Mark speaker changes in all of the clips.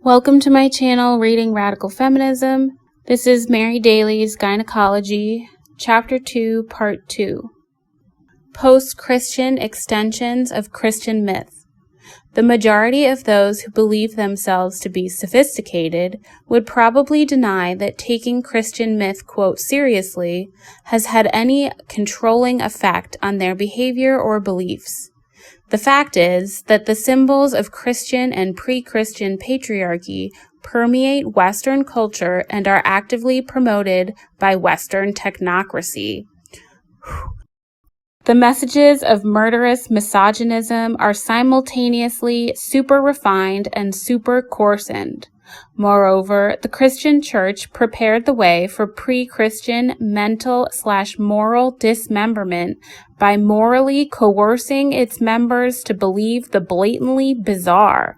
Speaker 1: Welcome to my channel, Reading Radical Feminism. This is Mary Daly's Gynecology, Chapter 2, Part 2. Post-Christian Extensions of Christian Myth. The majority of those who believe themselves to be sophisticated would probably deny that taking Christian myth, quote, seriously has had any controlling effect on their behavior or beliefs. The fact is that the symbols of Christian and pre-Christian patriarchy permeate Western culture and are actively promoted by Western technocracy. The messages of murderous misogynism are simultaneously super refined and super coarsened. Moreover, the Christian Church prepared the way for pre-Christian mental/moral dismemberment by morally coercing its members to believe the blatantly bizarre.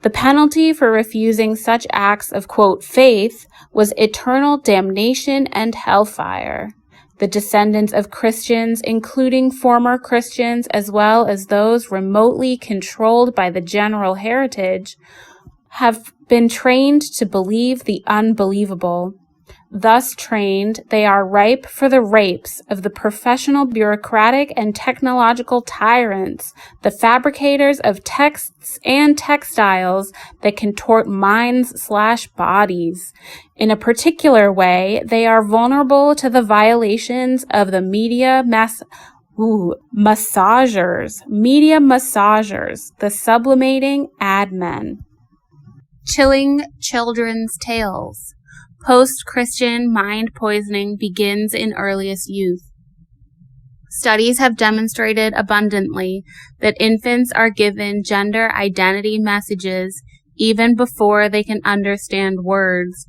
Speaker 1: The penalty for refusing such acts of, quote, faith was eternal damnation and hellfire. The descendants of Christians, including former Christians as well as those remotely controlled by the general heritage, have been trained to believe the unbelievable. Thus trained, they are ripe for the rapes of the professional bureaucratic and technological tyrants, the fabricators of texts and textiles that contort minds/bodies. In a particular way, they are vulnerable to the violations of the media massagers, the sublimating ad men. Chilling children's tales. Post-Christian mind poisoning begins in earliest youth. Studies have demonstrated abundantly that infants are given gender identity messages even before they can understand words.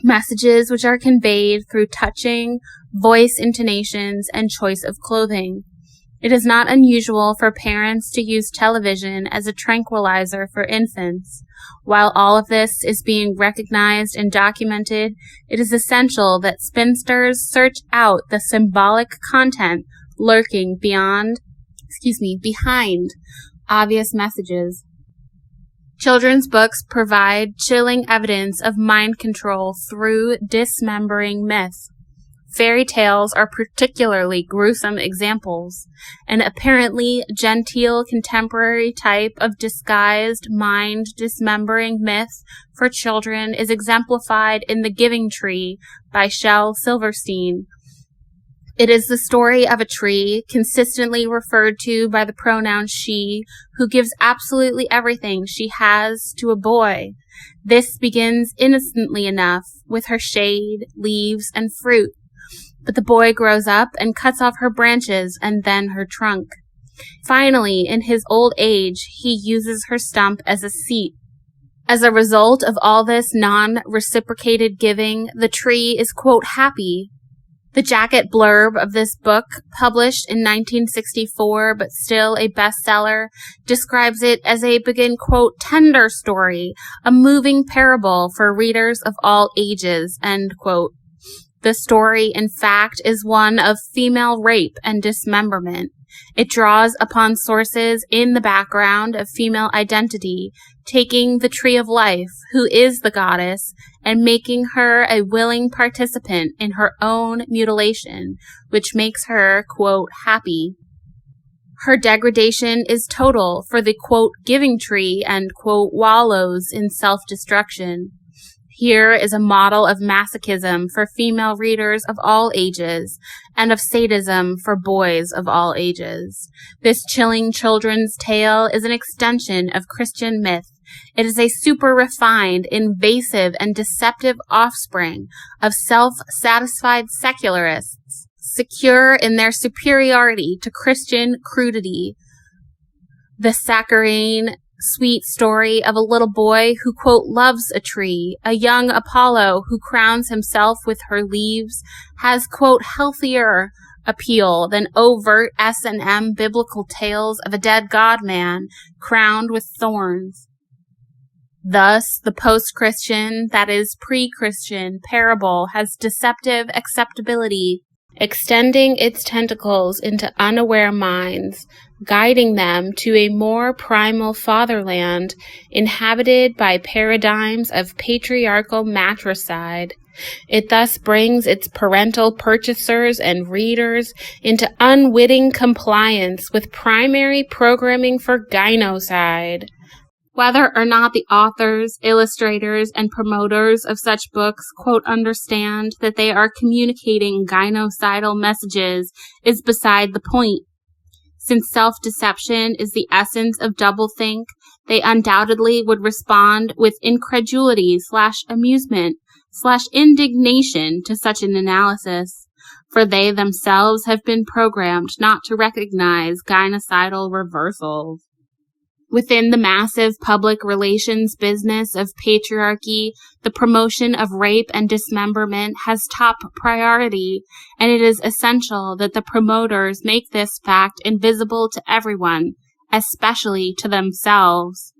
Speaker 1: Messages which are conveyed through touching, voice intonations, and choice of clothing. It is not unusual for parents to use television as a tranquilizer for infants. While all of this is being recognized and documented, it is essential that spinsters search out the symbolic content lurking behind obvious messages. Children's books provide chilling evidence of mind control through dismembering myth. Fairy tales are particularly gruesome examples. An apparently genteel contemporary type of disguised mind-dismembering myth for children is exemplified in The Giving Tree by Shel Silverstein. It is the story of a tree, consistently referred to by the pronoun she, who gives absolutely everything she has to a boy. This begins innocently enough, with her shade, leaves, and fruit. But the boy grows up and cuts off her branches and then her trunk. Finally, in his old age, he uses her stump as a seat. As a result of all this non-reciprocated giving, the tree is, quote, happy. The jacket blurb of this book, published in 1964 but still a bestseller, describes it as a begin, quote, tender story, a moving parable for readers of all ages, end quote. The story, in fact, is one of female rape and dismemberment. It draws upon sources in the background of female identity, taking the tree of life, who is the goddess, and making her a willing participant in her own mutilation, which makes her, quote, happy. Her degradation is total, for the, quote, giving tree and, quote, wallows in self-destruction. Here is a model of masochism for female readers of all ages, and of sadism for boys of all ages. This chilling children's tale is an extension of Christian myth. It is a super-refined, invasive, and deceptive offspring of self-satisfied secularists, secure in their superiority to Christian crudity. The saccharine, sweet story of a little boy who, quote, loves a tree, a young Apollo who crowns himself with her leaves, has, quote, healthier appeal than overt S&M biblical tales of a dead God-man crowned with thorns. Thus, the post-Christian, that is, pre-Christian, parable has deceptive acceptability, extending its tentacles into unaware minds, guiding them to a more primal fatherland inhabited by paradigms of patriarchal matricide. It thus brings its parental purchasers and readers into unwitting compliance with primary programming for gynocide. Whether or not the authors, illustrators, and promoters of such books, quote, understand that they are communicating gynocidal messages is beside the point. Since self-deception is the essence of doublethink, they undoubtedly would respond with incredulity/amusement/indignation to such an analysis, for they themselves have been programmed not to recognize gynocidal reversals. Within the massive public relations business of patriarchy, the promotion of rape and dismemberment has top priority, and it is essential that the promoters make this fact invisible to everyone, especially to themselves.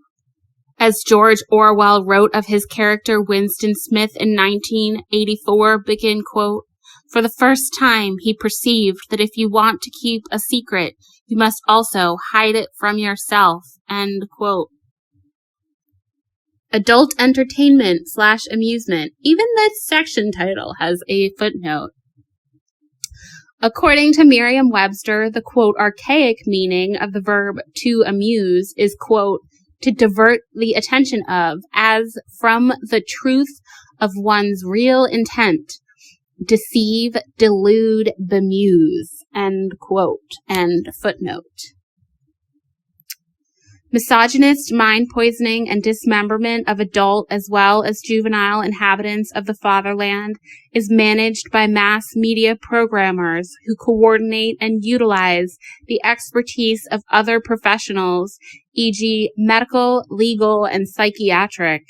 Speaker 1: As George Orwell wrote of his character Winston Smith in 1984, begin quote, "For the first time he perceived that if you want to keep a secret, you must also hide it from yourself," end quote. Adult entertainment/amusement. Even this section title has a footnote. According to Merriam-Webster, the quote archaic meaning of the verb to amuse is quote to divert the attention of, as from the truth of one's real intent, deceive, delude, bemuse, end quote, end footnote. Misogynist mind poisoning and dismemberment of adult as well as juvenile inhabitants of the fatherland is managed by mass media programmers who coordinate and utilize the expertise of other professionals, e.g. medical, legal, and psychiatric.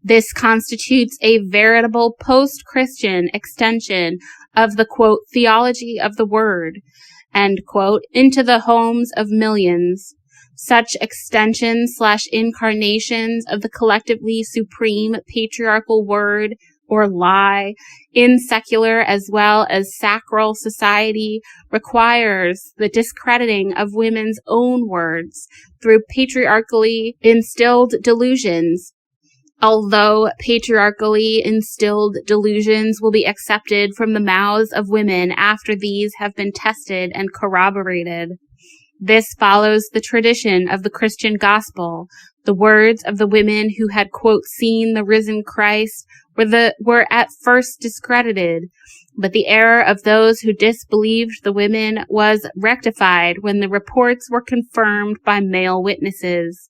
Speaker 1: This constitutes a veritable post-Christian extension of the, quote, theology of the word, end quote, into the homes of millions. Such extensions/incarnations of the collectively supreme patriarchal word or lie in secular as well as sacral society requires the discrediting of women's own words through patriarchally instilled delusions. Although patriarchally instilled delusions will be accepted from the mouths of women after these have been tested and corroborated. This follows the tradition of the Christian gospel. The words of the women who had, quote, seen the risen Christ were at first discredited, but the error of those who disbelieved the women was rectified when the reports were confirmed by male witnesses.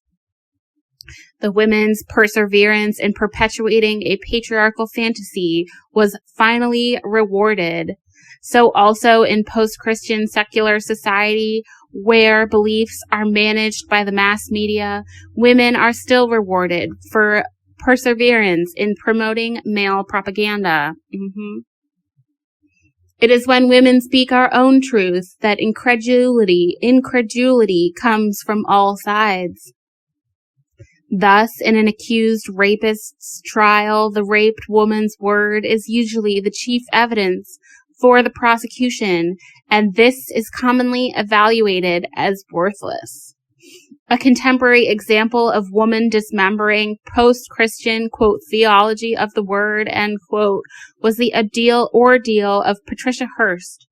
Speaker 1: The women's perseverance in perpetuating a patriarchal fantasy was finally rewarded. So also in post-Christian secular society, where beliefs are managed by the mass media, women are still rewarded for perseverance in promoting male propaganda. It is when women speak our own truth that incredulity comes from all sides. Thus, in an accused rapist's trial, the raped woman's word is usually the chief evidence for the prosecution, and this is commonly evaluated as worthless. A contemporary example of woman dismembering post-Christian, quote, theology of the word, end quote, was the ordeal of Patricia Hearst.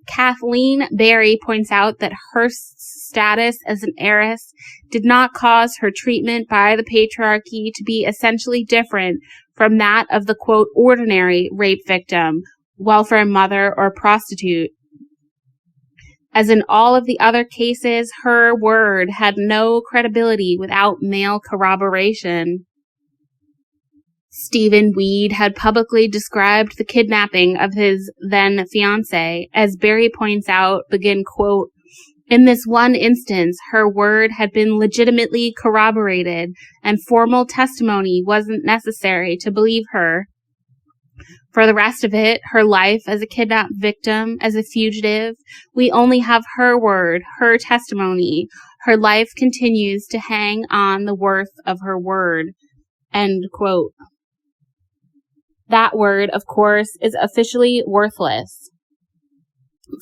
Speaker 1: Kathleen Berry points out that Hearst's status as an heiress did not cause her treatment by the patriarchy to be essentially different from that of the, quote, ordinary rape victim, welfare mother, or prostitute. As in all of the other cases, her word had no credibility without male corroboration. Stephen Weed had publicly described the kidnapping of his then fiancée. As Berry points out, begin quote, in this one instance, her word had been legitimately corroborated, and formal testimony wasn't necessary to believe her. For the rest of it, her life as a kidnapped victim, as a fugitive, we only have her word, her testimony. Her life continues to hang on the worth of her word. End quote. That word, of course, is officially worthless.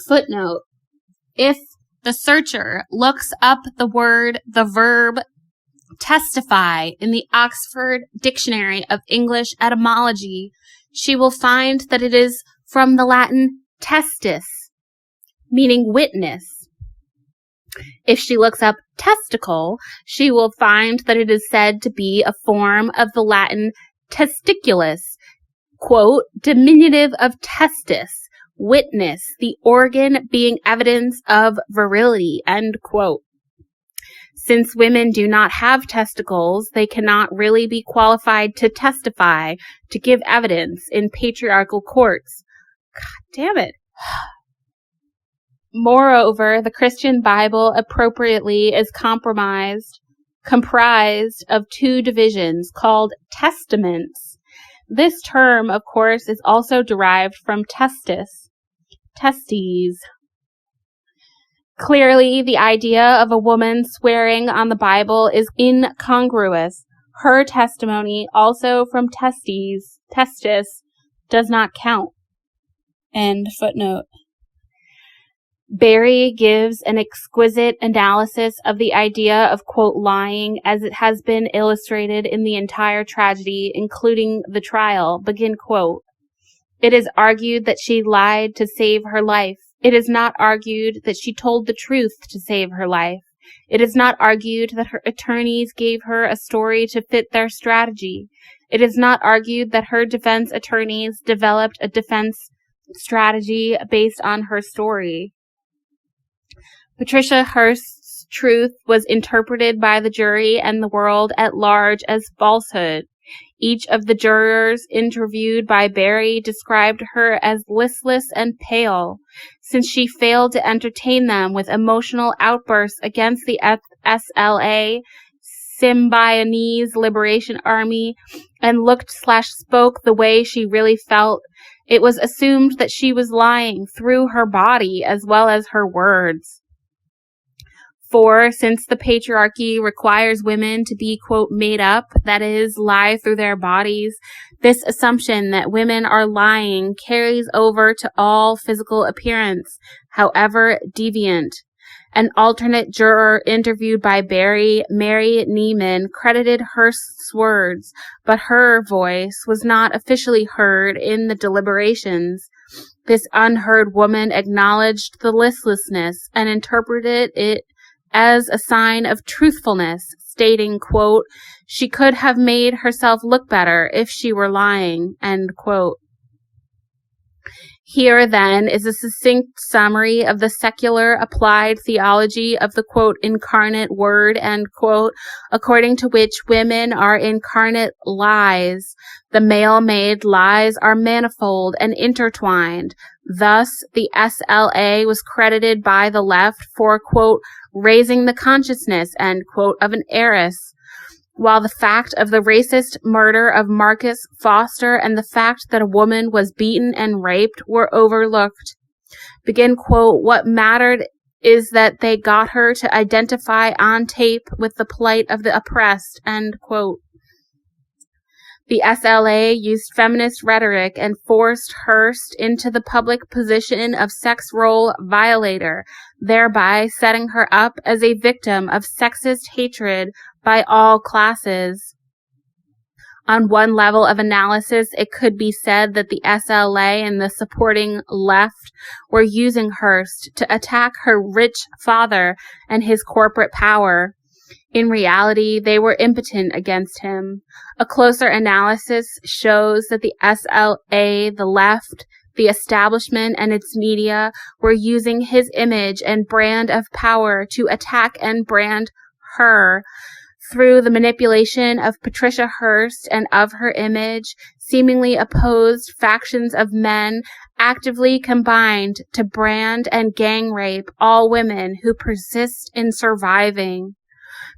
Speaker 1: Footnote. If the searcher looks up the verb testify in the Oxford Dictionary of English Etymology, she will find that it is from the Latin testis, meaning witness. If she looks up testicle, she will find that it is said to be a form of the Latin testiculus, quote, diminutive of testis, witness, the organ being evidence of virility, end quote. Since women do not have testicles, they cannot really be qualified to testify, to give evidence in patriarchal courts. God damn it. Moreover, the Christian Bible appropriately is comprised of two divisions called testaments. This term, of course, is also derived from testes. Clearly, the idea of a woman swearing on the Bible is incongruous. Her testimony, also from testis, does not count. End footnote. Barry gives an exquisite analysis of the idea of, quote, lying as it has been illustrated in the entire tragedy, including the trial. Begin quote. It is argued that she lied to save her life. It is not argued that she told the truth to save her life. It is not argued that her attorneys gave her a story to fit their strategy. It is not argued that her defense attorneys developed a defense strategy based on her story. Patricia Hearst's truth was interpreted by the jury and the world at large as falsehood. Each of the jurors interviewed by Barry described her as listless and pale, since she failed to entertain them with emotional outbursts against the SLA, Symbionese Liberation Army, and looked/spoke the way she really felt. It was assumed that she was lying through her body as well as her words. For, since the patriarchy requires women to be, quote, made up, that is, lie through their bodies, this assumption that women are lying carries over to all physical appearance, however deviant. An alternate juror interviewed by Barry, Mary Neiman, credited Hearst's words, but her voice was not officially heard in the deliberations. This unheard woman acknowledged the listlessness and interpreted it as a sign of truthfulness, stating, quote, she could have made herself look better if she were lying, end quote. Here, then, is a succinct summary of the secular applied theology of the, quote, incarnate word, end quote, according to which women are incarnate lies. The male-made lies are manifold and intertwined. Thus, the SLA was credited by the left for, quote, raising the consciousness, end quote, of an heiress, while the fact of the racist murder of Marcus Foster and the fact that a woman was beaten and raped were overlooked. Begin quote, what mattered is that they got her to identify on tape with the plight of the oppressed, end quote. The SLA used feminist rhetoric and forced Hearst into the public position of sex role violator, thereby setting her up as a victim of sexist hatred by all classes. On one level of analysis, it could be said that the SLA and the supporting left were using Hearst to attack her rich father and his corporate power. In reality, they were impotent against him. A closer analysis shows that the SLA, the left, the establishment, and its media were using his image and brand of power to attack and brand her. Through the manipulation of Patricia Hearst and of her image, seemingly opposed factions of men actively combined to brand and gang rape all women who persist in surviving.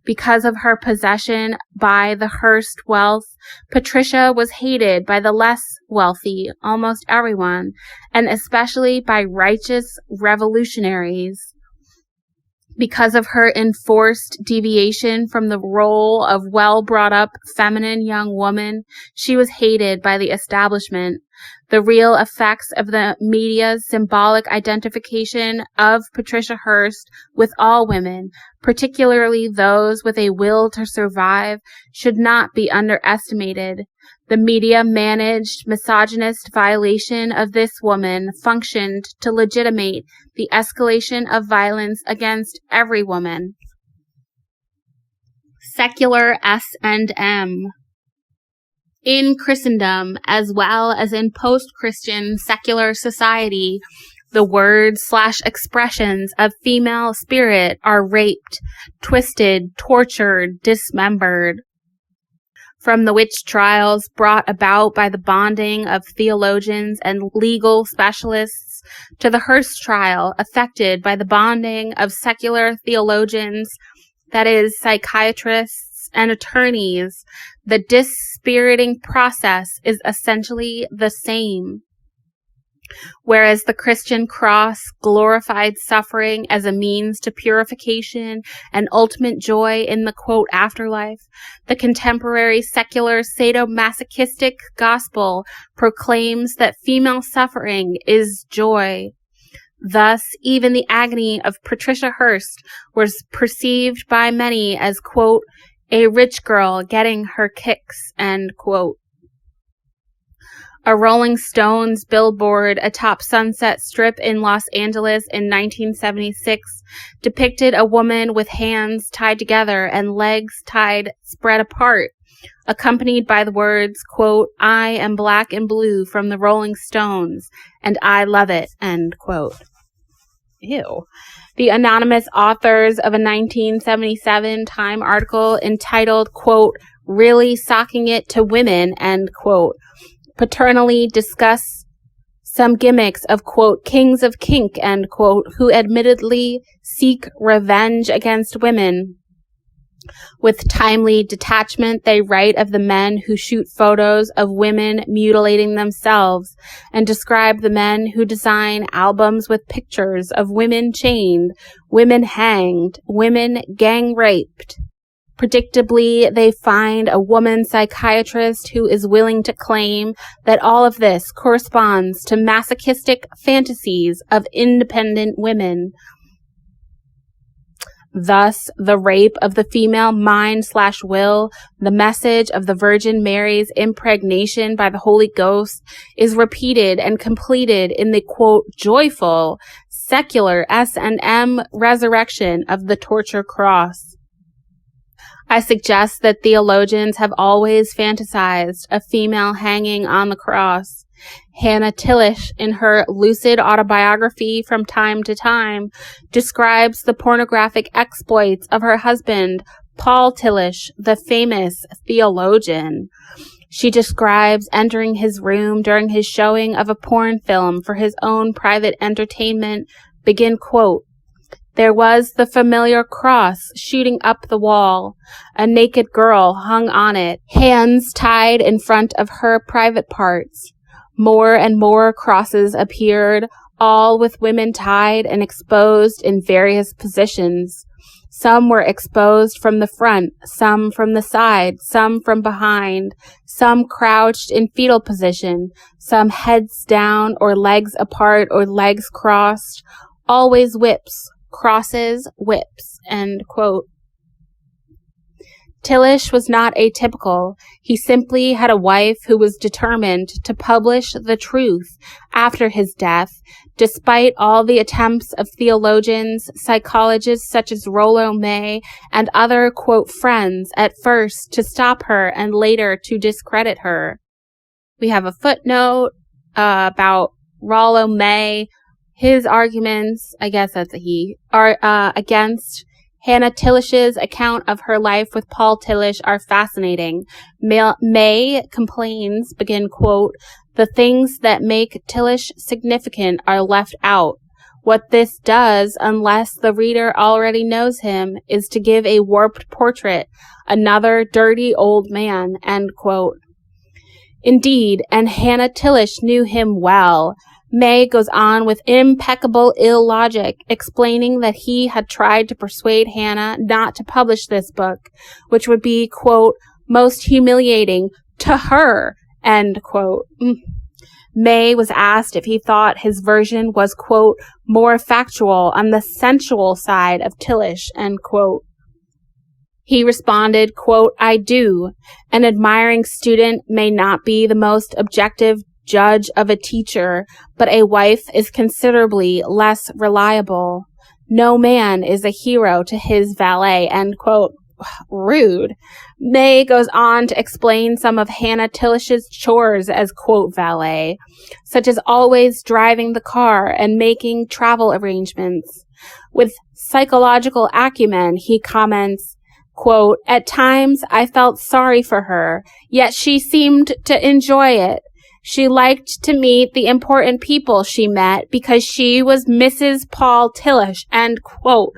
Speaker 1: Because of her possession by the Hearst wealth, Patricia was hated by the less wealthy, almost everyone, and especially by righteous revolutionaries. Because of her enforced deviation from the role of well-brought-up feminine young woman, she was hated by the establishment. The real effects of the media's symbolic identification of Patricia Hearst with all women, particularly those with a will to survive, should not be underestimated. The media-managed misogynist violation of this woman functioned to legitimate the escalation of violence against every woman. Secular S&M. In Christendom, as well as in post-Christian secular society, the words/expressions of female spirit are raped, twisted, tortured, dismembered. From the witch trials brought about by the bonding of theologians and legal specialists to the Hearst trial affected by the bonding of secular theologians, that is, psychiatrists and attorneys, the dispiriting process is essentially the same. Whereas the Christian cross glorified suffering as a means to purification and ultimate joy in the, quote, afterlife, the contemporary secular sadomasochistic gospel proclaims that female suffering is joy. Thus, even the agony of Patricia Hearst was perceived by many as, quote, a rich girl getting her kicks, end quote. A Rolling Stones billboard atop Sunset Strip in Los Angeles in 1976 depicted a woman with hands tied together and legs tied spread apart, accompanied by the words, quote, I am black and blue from the Rolling Stones, and I love it, end quote. Ew. The anonymous authors of a 1977 Time article entitled, quote, really socking it to women, end quote, paternally discuss some gimmicks of, quote, kings of kink, end quote, who admittedly seek revenge against women. With timely detachment, they write of the men who shoot photos of women mutilating themselves and describe the men who design albums with pictures of women chained, women hanged, women gang raped. Predictably, they find a woman psychiatrist who is willing to claim that all of this corresponds to masochistic fantasies of independent women. Thus, the rape of the female mind/will, the message of the Virgin Mary's impregnation by the Holy Ghost, is repeated and completed in the, quote, joyful, secular S&M resurrection of the torture cross. I suggest that theologians have always fantasized a female hanging on the cross. Hannah Tillish, in her lucid autobiography From Time to Time, describes the pornographic exploits of her husband, Paul Tillish, the famous theologian. She describes entering his room during his showing of a porn film for his own private entertainment, begin, quote, there was the familiar cross shooting up the wall. A naked girl hung on it, hands tied in front of her private parts. More and more crosses appeared, all with women tied and exposed in various positions. Some were exposed from the front, some from the side, some from behind, some crouched in fetal position, some heads down or legs apart or legs crossed, always whips. Crosses, whips, end quote. Tillish was not atypical. He simply had a wife who was determined to publish the truth after his death, despite all the attempts of theologians, psychologists such as Rollo May, and other, quote, friends at first to stop her and later to discredit her. We have a footnote about Rollo May. His arguments, I guess that's a he, are against Hannah Tillish's account of her life with Paul Tillish are fascinating. May complains, begin, quote, the things that make Tillish significant are left out. What this does, unless the reader already knows him, is to give a warped portrait, another dirty old man, end quote. Indeed, and Hannah Tillish knew him well. May goes on with impeccable illogic, explaining that he had tried to persuade Hannah not to publish this book, which would be, quote, most humiliating to her, end quote. May was asked if he thought his version was, quote, more factual on the sensual side of Tillich, end quote. He responded, quote, I do. An admiring student may not be the most objective judge of a teacher, but a wife is considerably less reliable. No man is a hero to his valet, end quote. Rude. May goes on to explain some of Hannah Tillich's chores as, quote, valet, such as always driving the car and making travel arrangements. With psychological acumen, he comments, quote, at times I felt sorry for her, yet she seemed to enjoy it. She liked to meet the important people she met because she was Mrs. Paul Tillich, end quote.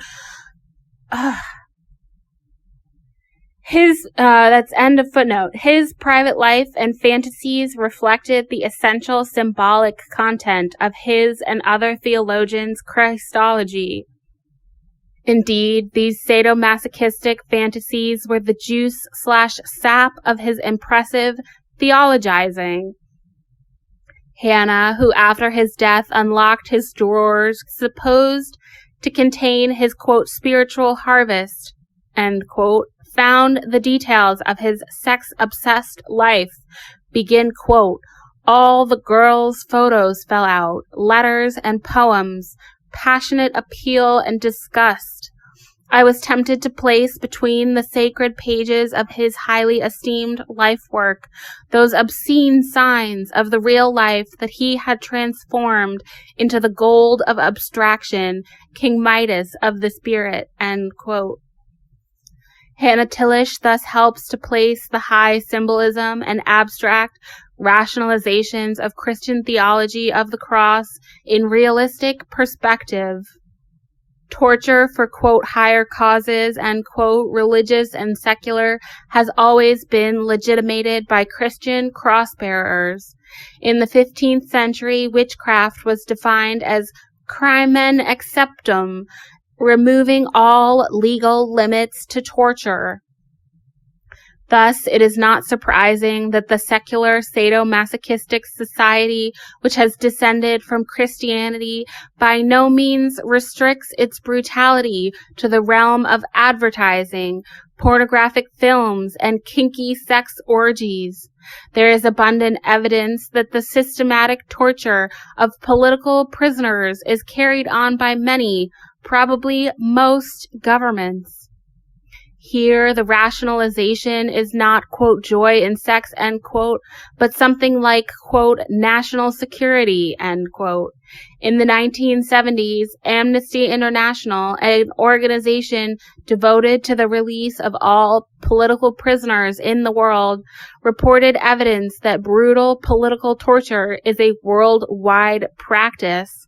Speaker 1: That's end of footnote. His private life and fantasies reflected the essential symbolic content of his and other theologians' Christology. Indeed, these sadomasochistic fantasies were the juice/sap of his impressive theologizing. Hannah, who after his death unlocked his drawers supposed to contain his, quote, spiritual harvest, end quote, found the details of his sex-obsessed life begin, quote, all the girls' photos fell out, letters and poems, passionate appeal and disgust. I was tempted to place between the sacred pages of his highly esteemed life work those obscene signs of the real life that he had transformed into the gold of abstraction, King Midas of the spirit, end quote. Hannah Tillich thus helps to place the high symbolism and abstract rationalizations of Christian theology of the cross in realistic perspective. Torture for, quote, higher causes, end quote, religious and secular, has always been legitimated by Christian cross-bearers. In the 15th century, witchcraft was defined as crimen exceptum, removing all legal limits to torture. Thus, it is not surprising that the secular sadomasochistic society, which has descended from Christianity, by no means restricts its brutality to the realm of advertising, pornographic films, and kinky sex orgies. There is abundant evidence that the systematic torture of political prisoners is carried on by many, probably most, governments. Here, the rationalization is not, quote, joy in sex, end quote, but something like, quote, national security, end quote. In the 1970s, Amnesty International, an organization devoted to the release of all political prisoners in the world, reported evidence that brutal political torture is a worldwide practice.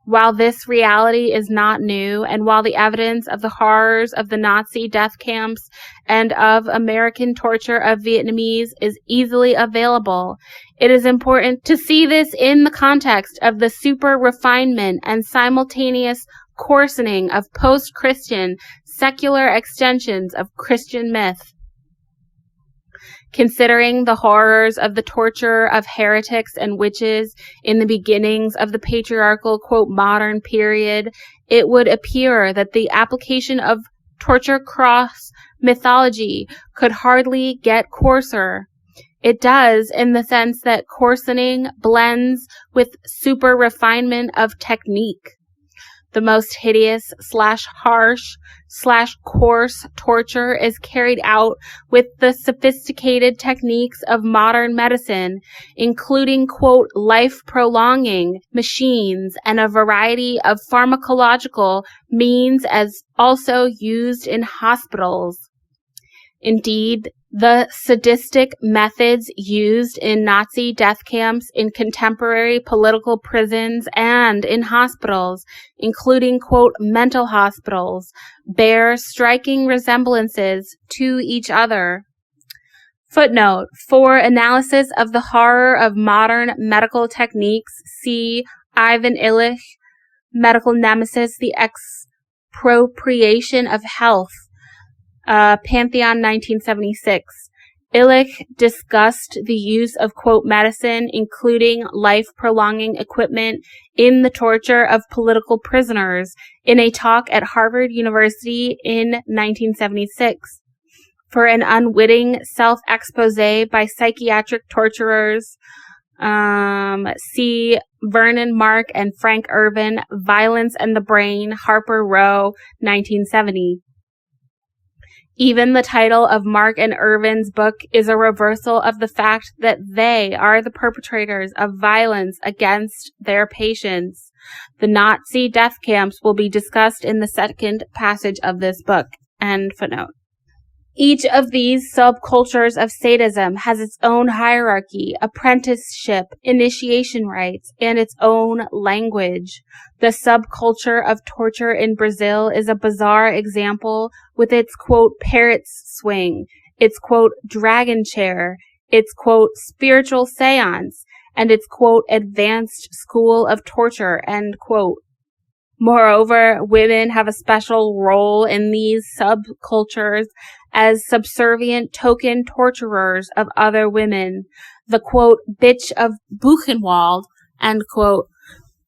Speaker 1: While this reality is not new, and while the evidence of the horrors of the Nazi death camps and of American torture of Vietnamese is easily available, it is important to see this in the context of the super refinement and simultaneous coarsening of post-Christian secular extensions of Christian myth. Considering the horrors of the torture of heretics and witches in the beginnings of the patriarchal, quote, modern period, it would appear that the application of torture cross mythology could hardly get coarser. It does, in the sense that coarsening blends with super refinement of technique. The most hideous / harsh / coarse torture is carried out with the sophisticated techniques of modern medicine, including, quote, life-prolonging machines and a variety of pharmacological means as also used in hospitals. Indeed, the sadistic methods used in Nazi death camps, in contemporary political prisons, and in hospitals, including, quote, mental hospitals, bear striking resemblances to each other. Footnote: for analysis of the horror of modern medical techniques, see Ivan Illich, Medical Nemesis, The Expropriation of Health, Pantheon, 1976. Illich discussed the use of, quote, medicine, including life-prolonging equipment, in the torture of political prisoners in a talk at Harvard University in 1976. For an unwitting self-expose by psychiatric torturers, see Vernon Mark and Frank Irvin, Violence and the Brain, Harper Row, 1970. Even the title of Mark and Irvin's book is a reversal of the fact that they are the perpetrators of violence against their patients. The Nazi death camps will be discussed in the second passage of this book. End footnote. Each of these subcultures of sadism has its own hierarchy, apprenticeship, initiation rites, and its own language. The subculture of torture in Brazil is a bizarre example with its, quote, parrot's swing, its, quote, dragon chair, its, quote, spiritual seance, and its, quote, advanced school of torture, end quote. Moreover, women have a special role in these subcultures as subservient token torturers of other women, the, quote, bitch of Buchenwald, end quote,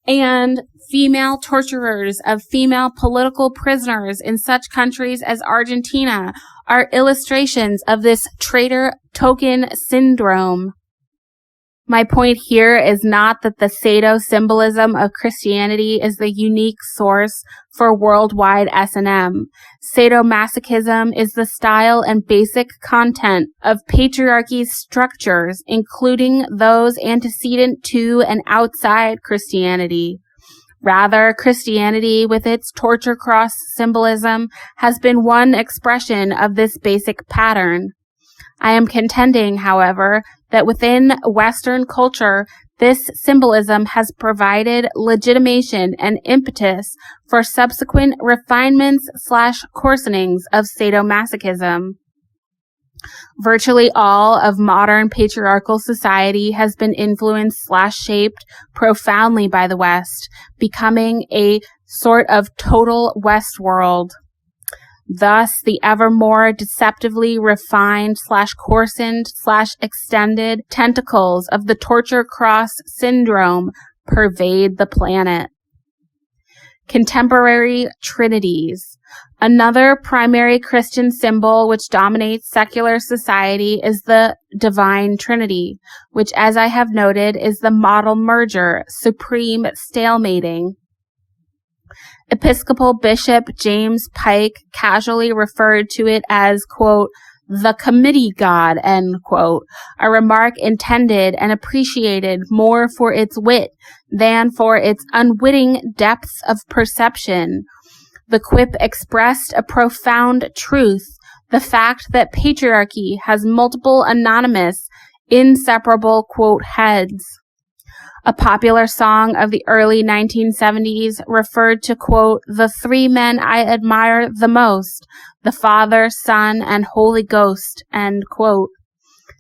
Speaker 1: and female torturers of female political prisoners in such countries as Argentina are illustrations of this traitor token syndrome. My point here is not that the sado-symbolism of Christianity is the unique source for worldwide S&M. Sadomasochism is the style and basic content of patriarchy's structures, including those antecedent to and outside Christianity. Rather, Christianity, with its torture cross symbolism, has been one expression of this basic pattern. I am contending, however, that within Western culture, this symbolism has provided legitimation and impetus for subsequent refinements/coarsenings of sadomasochism. Virtually all of modern patriarchal society has been influenced/shaped profoundly by the West, becoming a sort of total Westworld. Thus, the ever more deceptively refined/coarsened/extended tentacles of the torture cross syndrome pervade the planet. Contemporary Trinities. Another primary Christian symbol which dominates secular society is the Divine Trinity, which, as I have noted, is the model merger, supreme stalemating. Episcopal Bishop James Pike casually referred to it as, quote, the committee God, end quote, a remark intended and appreciated more for its wit than for its unwitting depths of perception. The quip expressed a profound truth, the fact that patriarchy has multiple anonymous, inseparable, quote, heads. A popular song of the early 1970s referred to, quote, the three men I admire the most, the Father, Son, and Holy Ghost, end quote.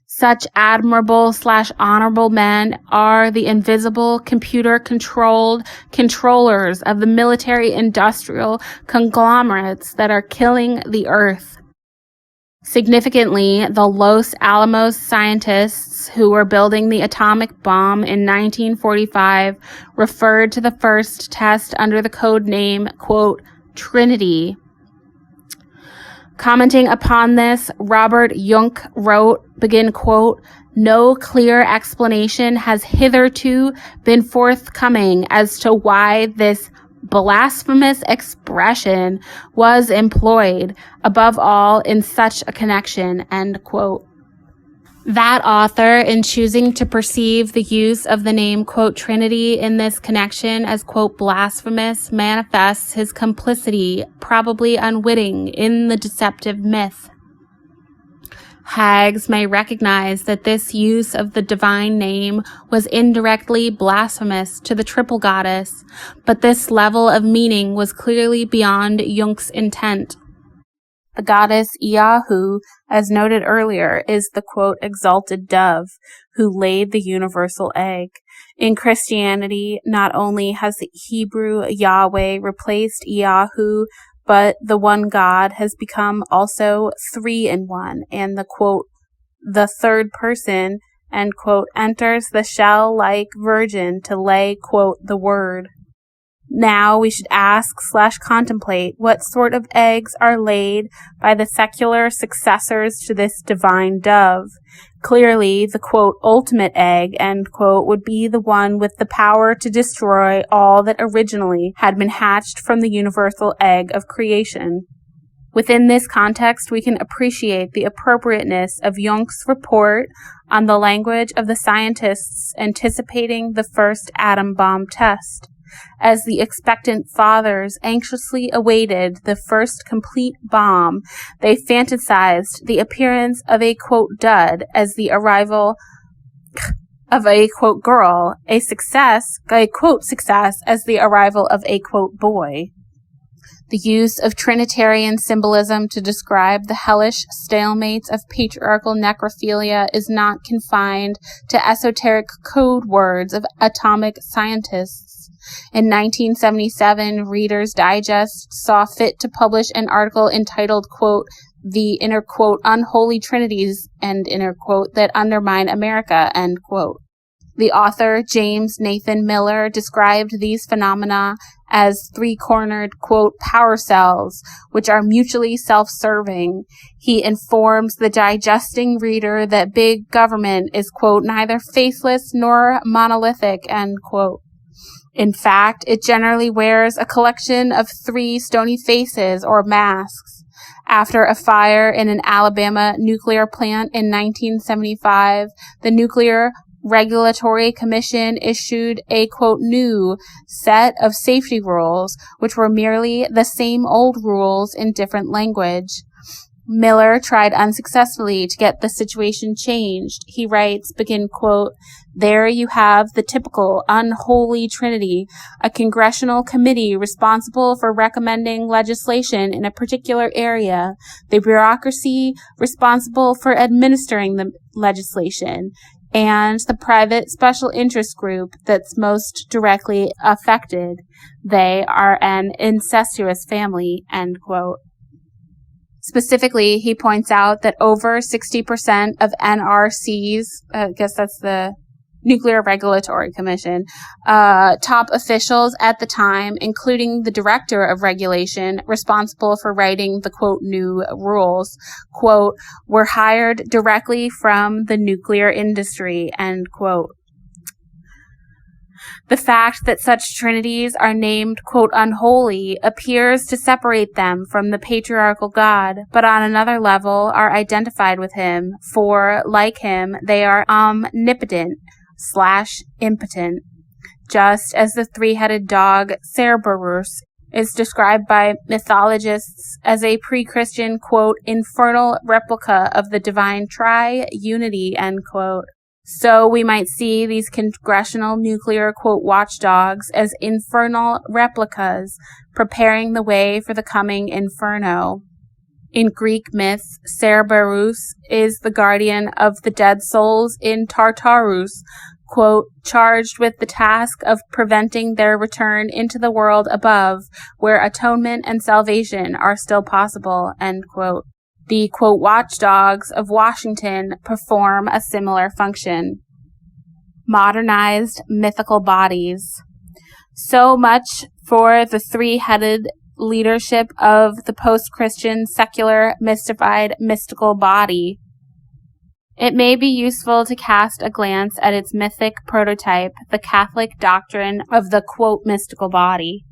Speaker 1: Such admirable/honorable men are the invisible computer-controlled controllers of the military-industrial conglomerates that are killing the earth. Significantly, the Los Alamos scientists who were building the atomic bomb in 1945 referred to the first test under the code name, quote, Trinity. Commenting upon this, Robert Jung wrote, begin quote, no clear explanation has hitherto been forthcoming as to why this blasphemous expression was employed, above all in such a connection, end quote. That author, in choosing to perceive the use of the name, quote, Trinity in this connection as, quote, blasphemous, manifests his complicity, probably unwitting, in the deceptive myth. Hags may recognize that this use of the divine name was indirectly blasphemous to the triple goddess, but this level of meaning was clearly beyond Jung's intent. The goddess Iyahu, as noted earlier, is the, quote, exalted dove who laid the universal egg. In Christianity, not only has the Hebrew Yahweh replaced Iyahu, but the one God has become also three in one, and the, quote, the third person, end quote, enters the shell-like virgin to lay, quote, the word. Now we should ask/contemplate what sort of eggs are laid by the secular successors to this divine dove. Clearly, the, quote, ultimate egg, end quote, would be the one with the power to destroy all that originally had been hatched from the universal egg of creation. Within this context, we can appreciate the appropriateness of Jung's report on the language of the scientists anticipating the first atom bomb test. As the expectant fathers anxiously awaited the first complete bomb, they fantasized the appearance of a, quote, dud as the arrival of a, quote, girl, a quote, success as the arrival of a, quote, boy. The use of Trinitarian symbolism to describe the hellish stalemates of patriarchal necrophilia is not confined to esoteric code words of atomic scientists. In 1977, Reader's Digest saw fit to publish an article entitled, quote, the, inner quote, unholy trinities, end inner quote, that undermine America, end quote. The author, James Nathan Miller, described these phenomena as three-cornered, quote, power cells, which are mutually self-serving. He informs the digesting reader that big government is, quote, neither faithless nor monolithic, end quote. In fact, it generally wears a collection of three stony faces or masks. After a fire in an Alabama nuclear plant in 1975, the Nuclear Regulatory Commission issued a, quote, new set of safety rules, which were merely the same old rules in different language. Miller tried unsuccessfully to get the situation changed. He writes, begin, quote, there you have the typical unholy trinity, a congressional committee responsible for recommending legislation in a particular area, the bureaucracy responsible for administering the legislation, and the private special interest group that's most directly affected. They are an incestuous family, end quote. Specifically, he points out that over 60% of NRCs, I guess that's the Nuclear Regulatory Commission, top officials at the time, including the director of regulation responsible for writing the, quote, new rules, quote, were hired directly from the nuclear industry, end quote. The fact that such trinities are named, quote, unholy appears to separate them from the patriarchal God, but on another level are identified with him, for, like him, they are omnipotent/impotent, just as the three-headed dog Cerberus is described by mythologists as a pre-Christian, quote, infernal replica of the divine tri-unity, end quote. So we might see these congressional nuclear, quote, watchdogs as infernal replicas, preparing the way for the coming inferno. In Greek myth, Cerberus is the guardian of the dead souls in Tartarus, quote, charged with the task of preventing their return into the world above, where atonement and salvation are still possible, end quote. The, quote, watchdogs of Washington perform a similar function. Modernized mythical bodies. So much for the three-headed leadership of the post-Christian, secular, mystified, mystical body. It may be useful to cast a glance at its mythic prototype, the Catholic doctrine of the, quote, mystical body.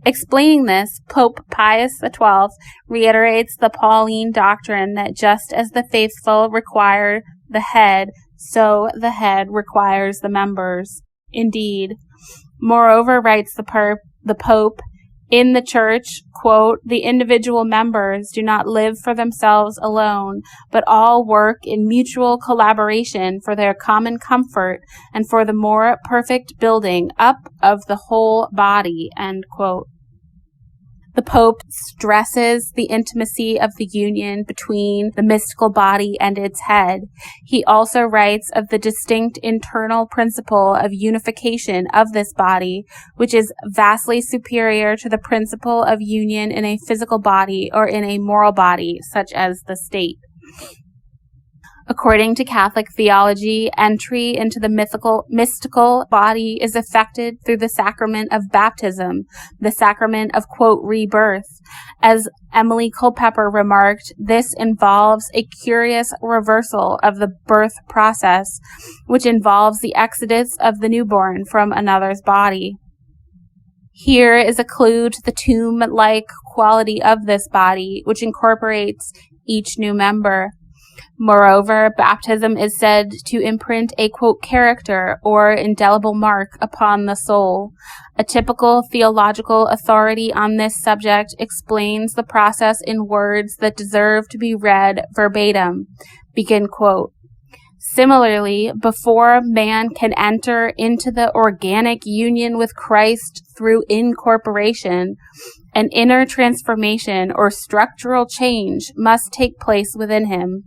Speaker 1: Explaining this, Pope Pius XII reiterates the Pauline doctrine that just as the faithful require the head, so the head requires the members. Indeed. Moreover, writes the Pope, in the Church, quote, the individual members do not live for themselves alone, but all work in mutual collaboration for their common comfort and for the more perfect building up of the whole body, end quote. The Pope stresses the intimacy of the union between the mystical body and its head. He also writes of the distinct internal principle of unification of this body, which is vastly superior to the principle of union in a physical body or in a moral body, such as the state. According to Catholic theology, entry into the mystical body is effected through the sacrament of baptism, the sacrament of, quote, rebirth. As Emily Culpepper remarked, this involves a curious reversal of the birth process, which involves the exodus of the newborn from another's body. Here is a clue to the tomb-like quality of this body, which incorporates each new member. Moreover, baptism is said to imprint a, quote, character or indelible mark upon the soul. A typical theological authority on this subject explains the process in words that deserve to be read verbatim. Begin quote. Similarly, before man can enter into the organic union with Christ through incorporation, an inner transformation or structural change must take place within him.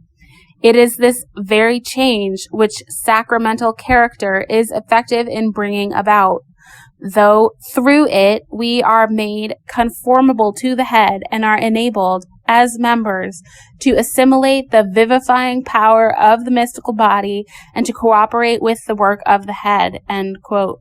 Speaker 1: It is this very change which sacramental character is effective in bringing about, though through it we are made conformable to the head and are enabled, as members, to assimilate the vivifying power of the mystical body and to cooperate with the work of the head, end quote.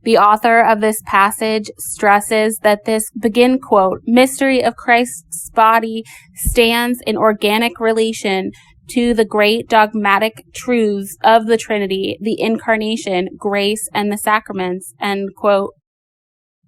Speaker 1: The author of this passage stresses that this, begin quote, mystery of Christ's body stands in organic relation to the great dogmatic truths of the Trinity, the Incarnation, grace, and the sacraments, end quote.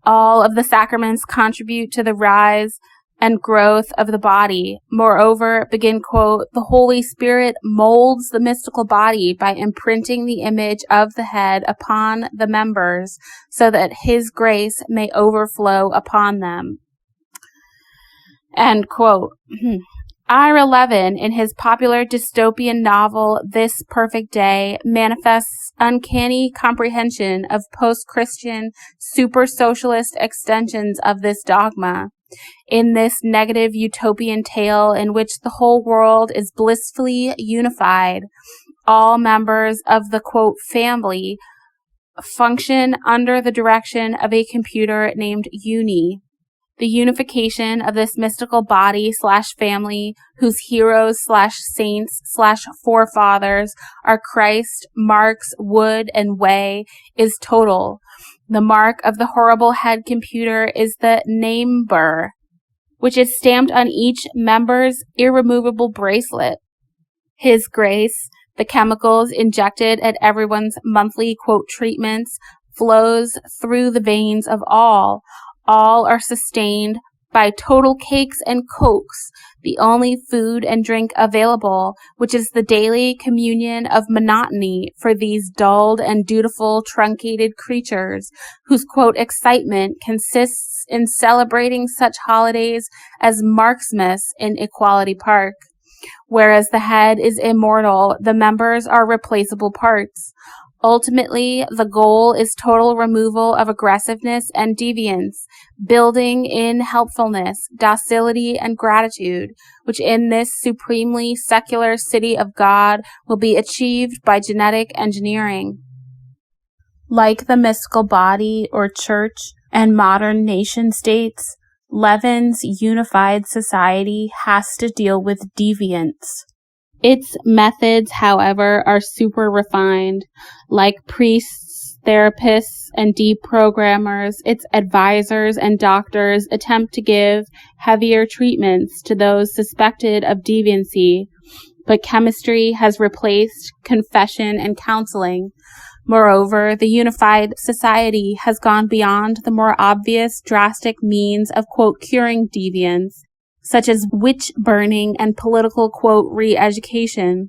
Speaker 1: All of the sacraments contribute to the rise and growth of the body. Moreover, begin quote, the Holy Spirit molds the mystical body by imprinting the image of the head upon the members so that his grace may overflow upon them. End quote. Ira Levin, in his popular dystopian novel This Perfect Day, manifests uncanny comprehension of post-Christian super-socialist extensions of this dogma. In this negative utopian tale in which the whole world is blissfully unified, all members of the, quote, family function under the direction of a computer named Uni. The unification of this mystical body/family, whose heroes/saints/forefathers are Christ, Marx, Wood, and Way, is total. The mark of the horrible head computer is the number, which is stamped on each member's irremovable bracelet. His grace, the chemicals injected at everyone's monthly, quote, treatments, flows through the veins of all. All are sustained by total cakes and cokes, the only food and drink available, which is the daily communion of monotony for these dulled and dutiful truncated creatures, whose, quote, excitement consists in celebrating such holidays as Marxmas in Equality Park. Whereas the head is immortal, the members are replaceable parts. Ultimately, the goal is total removal of aggressiveness and deviance, building in helpfulness, docility, and gratitude, which in this supremely secular city of God will be achieved by genetic engineering. Like the mystical body or church and modern nation states, Levin's unified society has to deal with deviance. Its methods, however, are super refined. Like priests, therapists, and deprogrammers, its advisors and doctors attempt to give heavier treatments to those suspected of deviancy, but chemistry has replaced confession and counseling. Moreover, the unified society has gone beyond the more obvious, drastic means of, quote, curing deviance, such as witch burning and political, quote, re-education.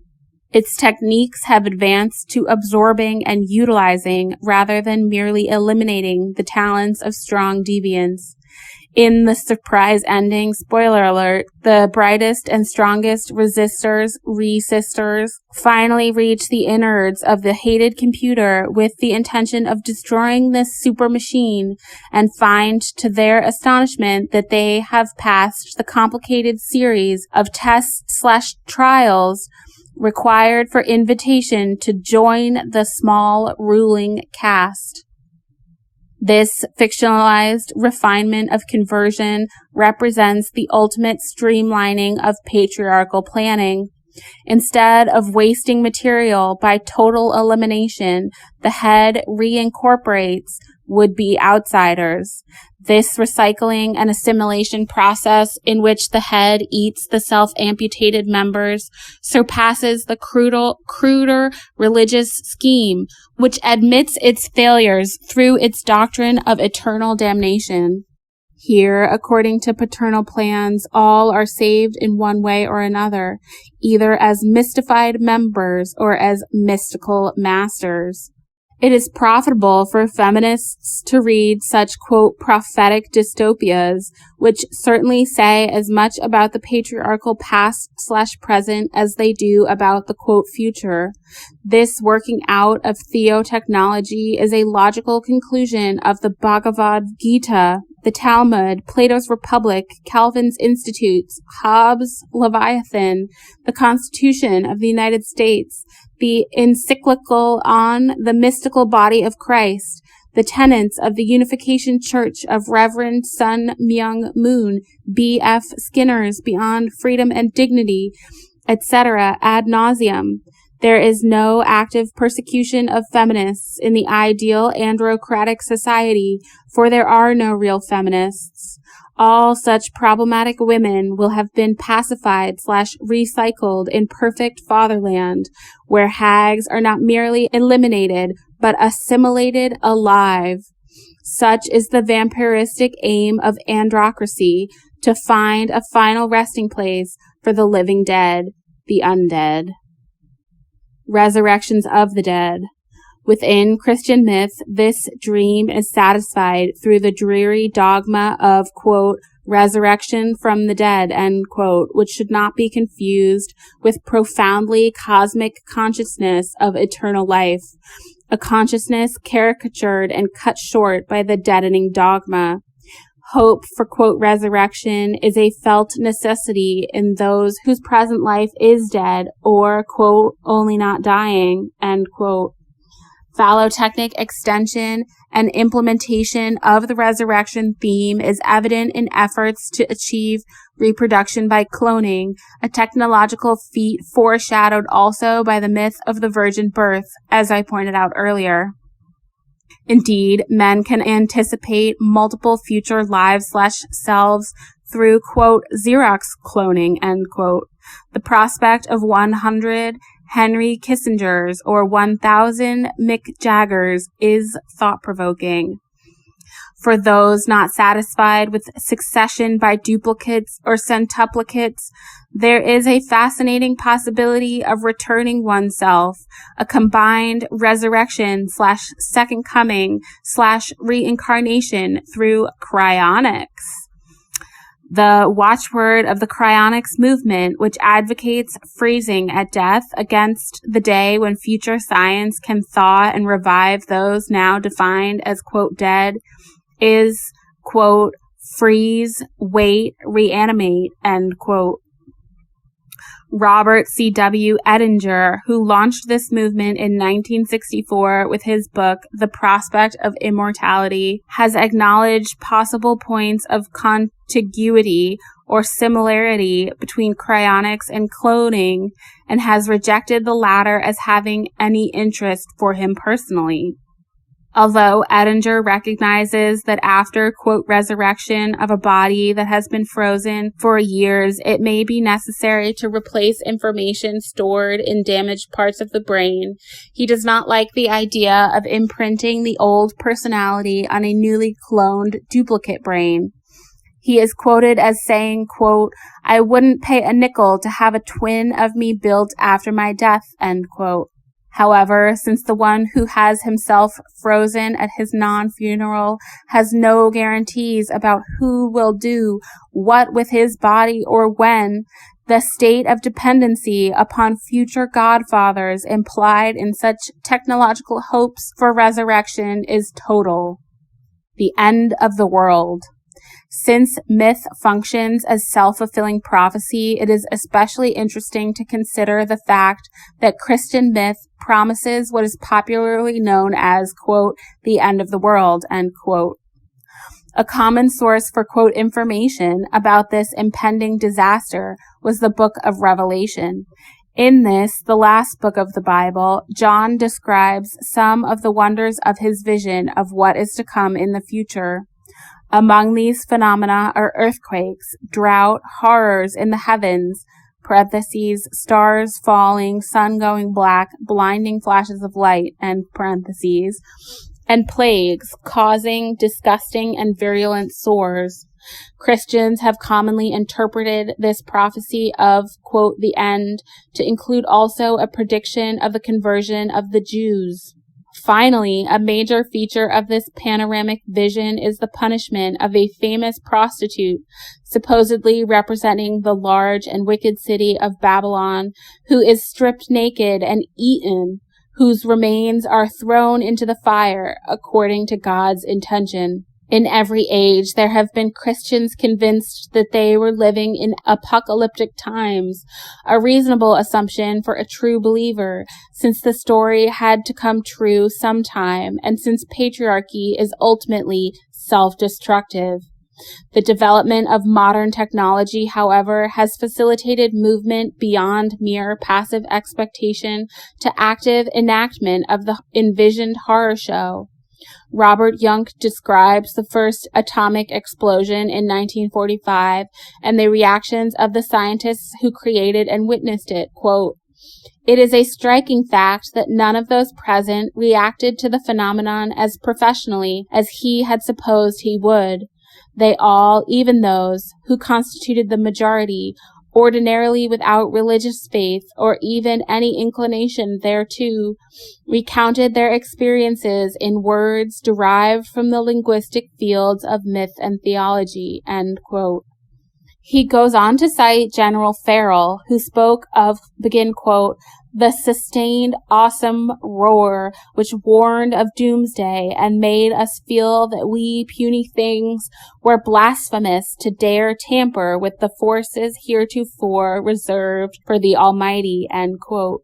Speaker 1: Its techniques have advanced to absorbing and utilizing rather than merely eliminating the talents of strong deviants. In the surprise ending, spoiler alert, the brightest and strongest resistors finally reach the innards of the hated computer with the intention of destroying this super machine, and find to their astonishment that they have passed the complicated series of tests/trials required for invitation to join the small ruling caste. This fictionalized refinement of conversion represents the ultimate streamlining of patriarchal planning. Instead of wasting material by total elimination, the head reincorporates would-be outsiders. This recycling and assimilation process in which the head eats the self-amputated members surpasses the cruder religious scheme, which admits its failures through its doctrine of eternal damnation. Here, according to paternal plans, all are saved in one way or another, either as mystified members or as mystical masters. It is profitable for feminists to read such, quote, prophetic dystopias, which certainly say as much about the patriarchal past/present as they do about the, quote, future. This working out of theotechnology is a logical conclusion of the Bhagavad Gita, the Talmud, Plato's Republic, Calvin's Institutes, Hobbes' Leviathan, the Constitution of the United States, the encyclical on the mystical body of Christ, the tenets of the Unification Church of Reverend Sun Myung Moon, B.F. Skinner's Beyond Freedom and Dignity, etc., ad nauseum. There is no active persecution of feminists in the ideal androcratic society, for there are no real feminists. All such problematic women will have been pacified/recycled in perfect fatherland, where hags are not merely eliminated, but assimilated alive. Such is the vampiristic aim of androcracy, to find a final resting place for the living dead, the undead. Resurrections of the dead. Within Christian myth, this dream is satisfied through the dreary dogma of, quote, resurrection from the dead, end quote, which should not be confused with profoundly cosmic consciousness of eternal life, a consciousness caricatured and cut short by the deadening dogma. Hope for, quote, resurrection is a felt necessity in those whose present life is dead or, quote, only not dying, end quote. Phallotechnic extension and implementation of the resurrection theme is evident in efforts to achieve reproduction by cloning, a technological feat foreshadowed also by the myth of the virgin birth, as I pointed out earlier. Indeed, men can anticipate multiple future lives/selves through, quote, Xerox cloning, end quote. The prospect of 100 Henry Kissingers or 1,000 Mick Jaggers is thought-provoking. For those not satisfied with succession by duplicates or centuplicates, there is a fascinating possibility of returning oneself, a combined resurrection/second coming/reincarnation through cryonics. The watchword of the cryonics movement, which advocates freezing at death against the day when future science can thaw and revive those now defined as, quote, dead, is, quote, freeze, wait, reanimate, end quote. Robert C.W. Ettinger, who launched this movement in 1964 with his book, The Prospect of Immortality, has acknowledged possible points of contiguity or similarity between cryonics and cloning, and has rejected the latter as having any interest for him personally. Although Ettinger recognizes that after, quote, resurrection of a body that has been frozen for years, it may be necessary to replace information stored in damaged parts of the brain, he does not like the idea of imprinting the old personality on a newly cloned duplicate brain. He is quoted as saying, quote, I wouldn't pay a nickel to have a twin of me built after my death, end quote. However, since the one who has himself frozen at his non-funeral has no guarantees about who will do what with his body or when, the state of dependency upon future godfathers implied in such technological hopes for resurrection is total. The end of the world. Since myth functions as self-fulfilling prophecy, it is especially interesting to consider the fact that Christian myth promises what is popularly known as, quote, the end of the world, end quote. A common source for, quote, information about this impending disaster was the Book of Revelation. In this, the last book of the Bible, John describes some of the wonders of his vision of what is to come in the future. Among these phenomena are earthquakes, drought, horrors in the heavens, parentheses, stars falling, sun going black, blinding flashes of light, end parentheses, and plagues causing disgusting and virulent sores. Christians have commonly interpreted this prophecy of, quote, the end to include also a prediction of the conversion of the Jews. Finally, a major feature of this panoramic vision is the punishment of a famous prostitute, supposedly representing the large and wicked city of Babylon, who is stripped naked and eaten, whose remains are thrown into the fire, according to God's intention. In every age, there have been Christians convinced that they were living in apocalyptic times, a reasonable assumption for a true believer, since the story had to come true sometime, and since patriarchy is ultimately self-destructive. The development of modern technology, however, has facilitated movement beyond mere passive expectation to active enactment of the envisioned horror show. Robert Young describes the first atomic explosion in 1945 and the reactions of the scientists who created and witnessed it. Quote, "It is a striking fact that none of those present reacted to the phenomenon as professionally as he had supposed he would. They all, even those who constituted the majority, ordinarily without religious faith or even any inclination thereto, recounted their experiences in words derived from the linguistic fields of myth and theology." End quote. He goes on to cite General Farrell, who spoke of, begin quote, "the sustained, awesome roar which warned of doomsday and made us feel that we puny things were blasphemous to dare tamper with the forces heretofore reserved for the Almighty." End quote.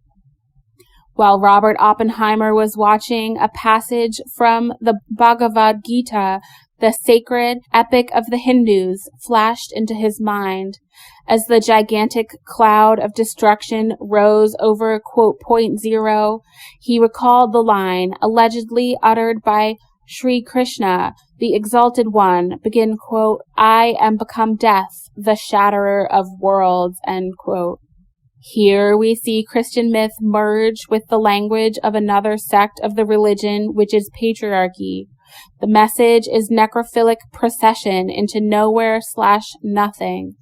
Speaker 1: While Robert Oppenheimer was watching, a passage from the Bhagavad Gita, the sacred epic of the Hindus, flashed into his mind. As the gigantic cloud of destruction rose over, quote, point zero, he recalled the line allegedly uttered by Sri Krishna, the Exalted One, begin quote, "I am become death, the shatterer of worlds," end quote. Here we see Christian myth merge with the language of another sect of the religion, which is patriarchy. The message is necrophilic procession into nowhere/nothing.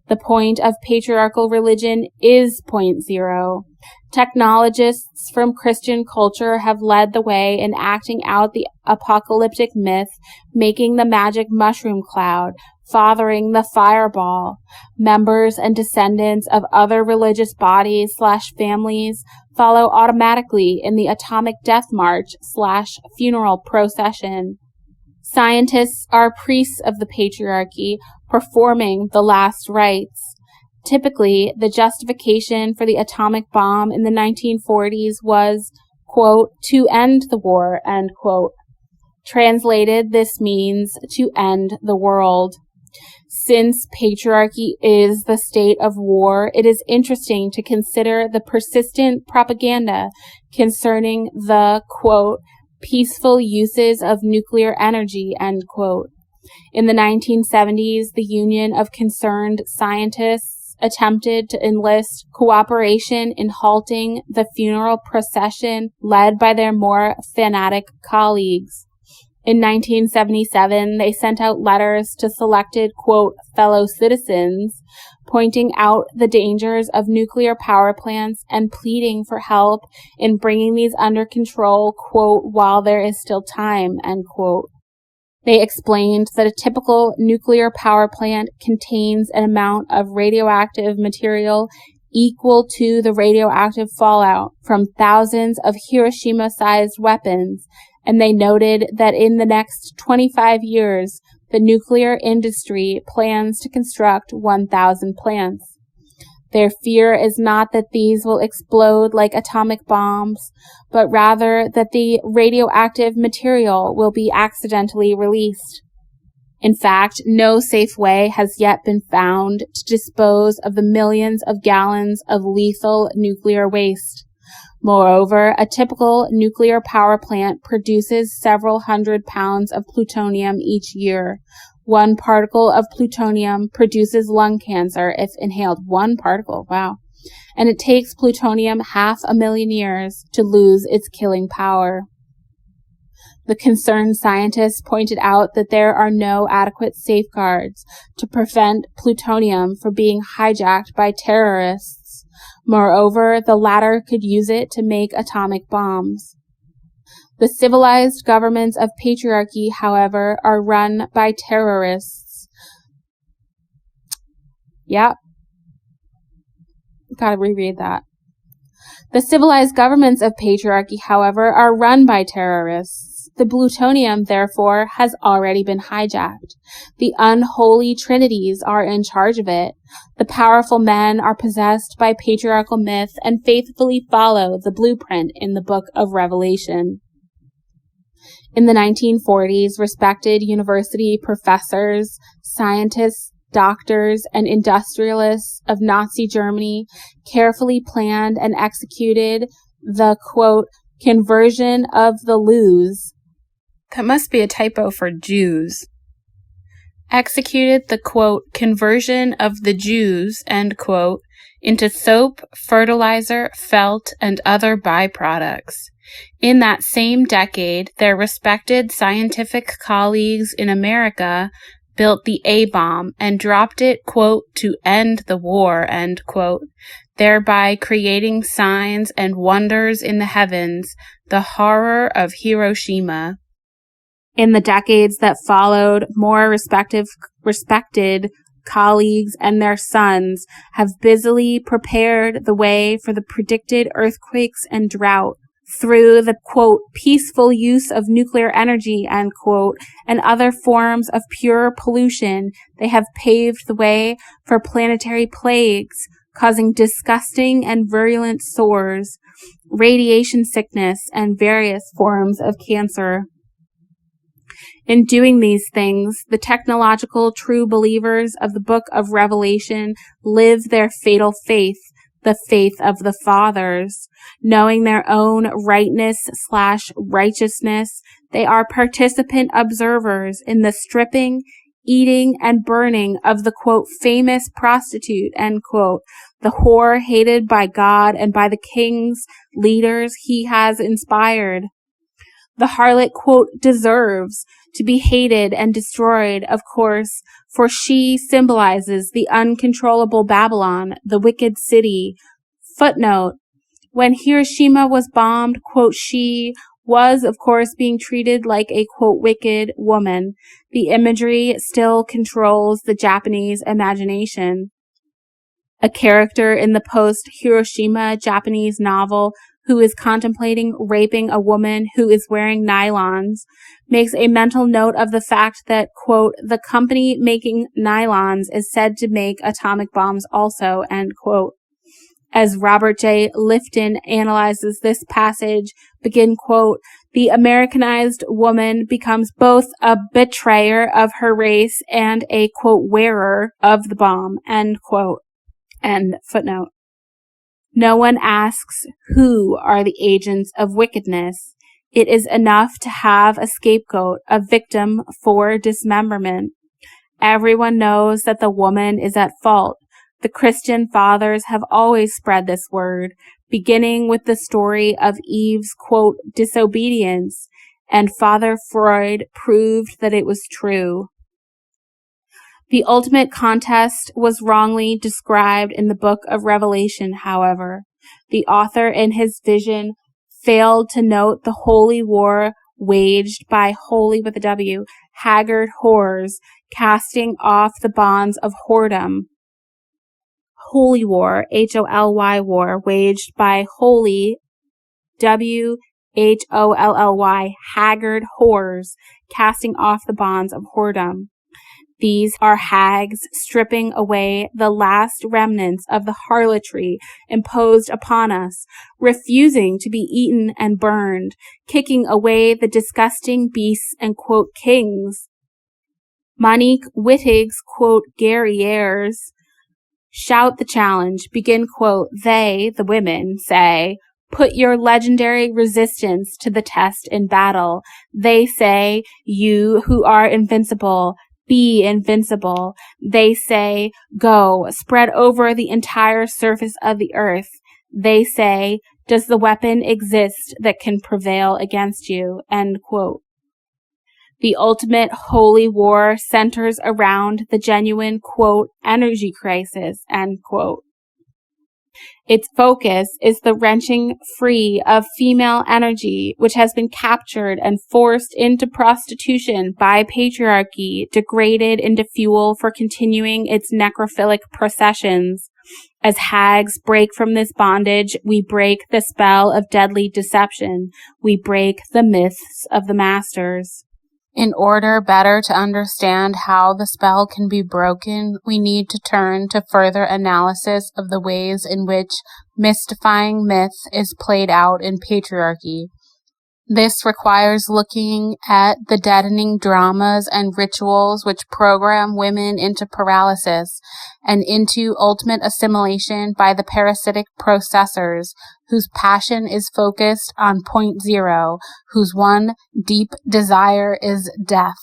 Speaker 1: The point of patriarchal religion is point zero. Technologists from Christian culture have led the way in acting out the apocalyptic myth, making the magic mushroom cloud, fathering the fireball. Members and descendants of other religious bodies/families follow automatically in the atomic death march/funeral procession. Scientists are priests of the patriarchy, performing the last rites. Typically, the justification for the atomic bomb in the 1940s was, quote, "to end the war," end quote. Translated, this means to end the world. Since patriarchy is the state of war, it is interesting to consider the persistent propaganda concerning the, quote, "peaceful uses of nuclear energy," end quote. In the 1970s, the Union of Concerned Scientists attempted to enlist cooperation in halting the funeral procession led by their more fanatic colleagues. In 1977, they sent out letters to selected, quote, "fellow citizens," pointing out the dangers of nuclear power plants and pleading for help in bringing these under control, quote, "while there is still time," end quote. They explained that a typical nuclear power plant contains an amount of radioactive material equal to the radioactive fallout from thousands of Hiroshima-sized weapons, and they noted that in the next 25 years, the nuclear industry plans to construct 1,000 plants. Their fear is not that these will explode like atomic bombs, but rather that the radioactive material will be accidentally released. In fact, no safe way has yet been found to dispose of the millions of gallons of lethal nuclear waste. Moreover, a typical nuclear power plant produces several hundred pounds of plutonium each year. One particle of plutonium produces lung cancer if inhaled. One particle, wow. And it takes plutonium 500,000 years to lose its killing power. The concerned scientists pointed out that there are no adequate safeguards to prevent plutonium from being hijacked by terrorists. Moreover, the latter could use it to make atomic bombs. The civilized governments of patriarchy, however, are run by terrorists. Yep. Gotta reread that. The civilized governments of patriarchy, however, are run by terrorists. The plutonium, therefore, has already been hijacked. The unholy Trinities are in charge of it. The powerful men are possessed by patriarchal myth and faithfully follow the blueprint in the book of Revelation. In the 1940s, respected university professors, scientists, doctors, and industrialists of Nazi Germany carefully planned and executed the, quote, conversion of the Jews. That must be a typo for Jews. Executed the, quote, conversion of the Jews, end quote, into soap, fertilizer, felt, and other byproducts. In that same decade, their respected scientific colleagues in America built the A-bomb and dropped it, quote, to end the war, end quote, thereby creating signs and wonders in the heavens, the horror of Hiroshima. In the decades that followed, more respected colleagues and their sons have busily prepared the way for the predicted earthquakes and drought. Through the, quote, peaceful use of nuclear energy, end quote, and other forms of pure pollution, they have paved the way for planetary plagues, causing disgusting and virulent sores, radiation sickness, and various forms of cancer. In doing these things, the technological true believers of the book of Revelation live their fatal faith, the faith of the fathers. Knowing their own rightness/righteousness, they are participant observers in the stripping, eating, and burning of the, quote, famous prostitute, end quote, the whore hated by God and by the king's leaders he has inspired. The harlot, quote, deserves to be hated and destroyed, of course, for she symbolizes the uncontrollable Babylon, the wicked city. Footnote, when Hiroshima was bombed, quote, she was, of course, being treated like a, quote, wicked woman. The imagery still controls the Japanese imagination. A character in the post-Hiroshima Japanese novel who is contemplating raping a woman who is wearing nylons makes a mental note of the fact that, quote, the company making nylons is said to make atomic bombs also, end quote. As Robert J. Lifton analyzes this passage, begin, quote, the Americanized woman becomes both a betrayer of her race and a, quote, wearer of the bomb, end quote. End footnote. No one asks who are the agents of wickedness. It is enough to have a scapegoat, a victim for dismemberment. Everyone knows that the woman is at fault. The Christian fathers have always spread this word, beginning with the story of Eve's, quote, disobedience, and Father Freud proved that it was true. The ultimate contest was wrongly described in the book of Revelation, however. The author in his vision failed to note the holy war waged by holy with a W, haggard whores, casting off the bonds of whoredom. Holy war, Holy war, waged by holy, Wholly, haggard whores, casting off the bonds of whoredom. These are hags stripping away the last remnants of the harlotry imposed upon us, refusing to be eaten and burned, kicking away the disgusting beasts and, quote, kings Monique Wittig's, quote, guerriers shout the challenge, begin, quote, they, the women, say, put your legendary resistance to the test in battle. They say, you who are invincible, be invincible. They say, go, spread over the entire surface of the earth. They say, does the weapon exist that can prevail against you? End quote. The ultimate holy war centers around the genuine, quote, energy crisis, end quote. Its focus is the wrenching free of female energy, which has been captured and forced into prostitution by patriarchy, degraded into fuel for continuing its necrophilic processions. As hags break from this bondage, we break the spell of deadly deception. We break the myths of the masters. In order better to understand how the spell can be broken, we need to turn to further analysis of the ways in which mystifying myth is played out in patriarchy. This requires looking at the deadening dramas and rituals which program women into paralysis and into ultimate assimilation by the parasitic processors whose passion is focused on point zero, whose one deep desire is death.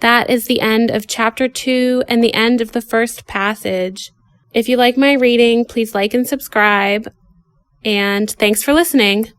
Speaker 1: That is the end of chapter 2 and the end of the first passage. If you like my reading, please like and subscribe, and thanks for listening.